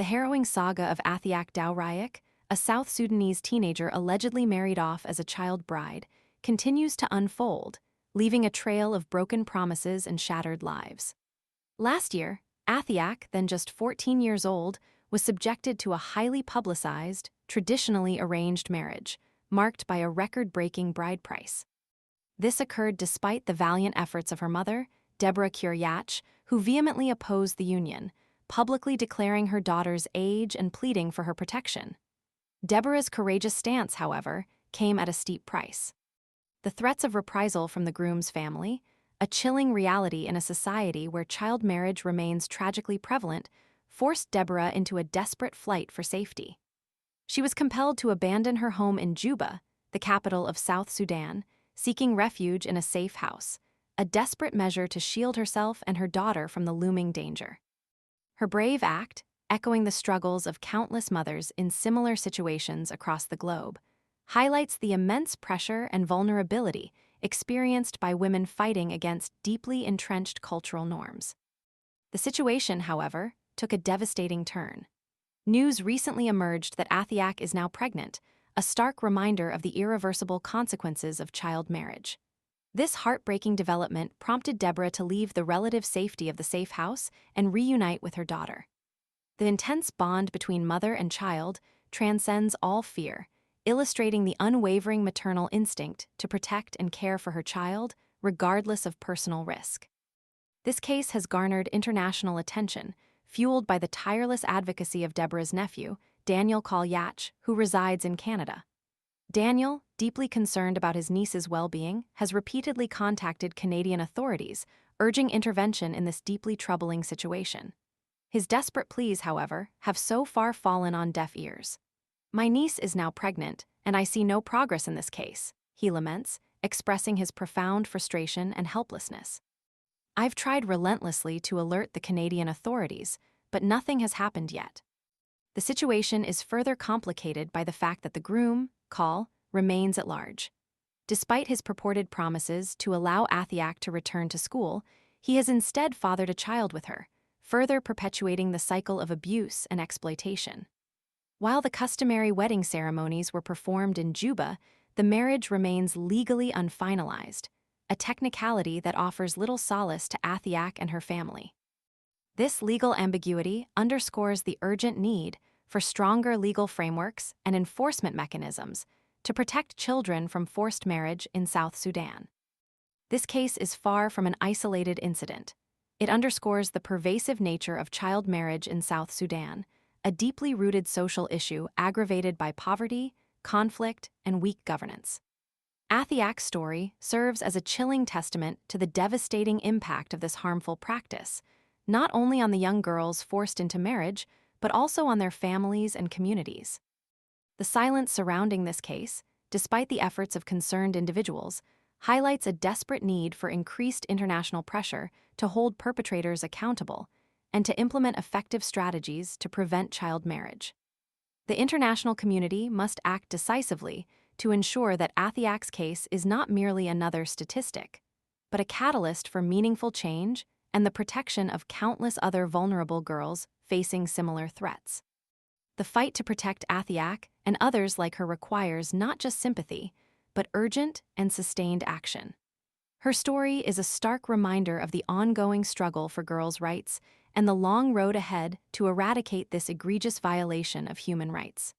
The harrowing saga of Athiak Dowriak, a South Sudanese teenager allegedly married off as a child bride, continues to unfold, leaving a trail of broken promises and shattered lives. Last year, Athiak, then just 14 years old, was subjected to a highly publicized, traditionally arranged marriage, marked by a record-breaking bride price. This occurred despite the valiant efforts of her mother, Deborah Kuryach, who vehemently opposed the union, publicly declaring her daughter's age and pleading for her protection. Deborah's courageous stance, however, came at a steep price. The threats of reprisal from the groom's family, a chilling reality in a society where child marriage remains tragically prevalent, forced Deborah into a desperate flight for safety. She was compelled to abandon her home in Juba, the capital of South Sudan, seeking refuge in a safe house, a desperate measure to shield herself and her daughter from the looming danger. Her brave act, echoing the struggles of countless mothers in similar situations across the globe, highlights the immense pressure and vulnerability experienced by women fighting against deeply entrenched cultural norms. The situation, however, took a devastating turn. News recently emerged that Athiak is now pregnant, a stark reminder of the irreversible consequences of child marriage. This heartbreaking development prompted Deborah to leave the relative safety of the safe house and reunite with her daughter. The intense bond between mother and child transcends all fear, illustrating the unwavering maternal instinct to protect and care for her child, regardless of personal risk. This case has garnered international attention, fueled by the tireless advocacy of Deborah's nephew, Daniel Kuryach, who resides in Canada. Daniel, deeply concerned about his niece's well-being, has repeatedly contacted Canadian authorities, urging intervention in this deeply troubling situation. His desperate pleas, however, have so far fallen on deaf ears. "My niece is now pregnant, and I see no progress in this case," he laments, expressing his profound frustration and helplessness. "I've tried relentlessly to alert the Canadian authorities, but nothing has happened yet." The situation is further complicated by the fact that the groom, Call, remains at large. Despite his purported promises to allow Athiak to return to school, he has instead fathered a child with her, further perpetuating the cycle of abuse and exploitation. While the customary wedding ceremonies were performed in Juba, the marriage remains legally unfinalized, a technicality that offers little solace to Athiak and her family. This legal ambiguity underscores the urgent need for stronger legal frameworks and enforcement mechanisms to protect children from forced marriage in South Sudan. This case is far from an isolated incident. It underscores the pervasive nature of child marriage in South Sudan, a deeply rooted social issue aggravated by poverty, conflict, and weak governance. Athiak's story serves as a chilling testament to the devastating impact of this harmful practice, not only on the young girls forced into marriage, but also on their families and communities. The silence surrounding this case, despite the efforts of concerned individuals, highlights a desperate need for increased international pressure to hold perpetrators accountable and to implement effective strategies to prevent child marriage. The international community must act decisively to ensure that Athiak's case is not merely another statistic, but a catalyst for meaningful change and the protection of countless other vulnerable girls facing similar threats. The fight to protect Athiak and others like her requires not just sympathy, but urgent and sustained action. Her story is a stark reminder of the ongoing struggle for girls' rights and the long road ahead to eradicate this egregious violation of human rights.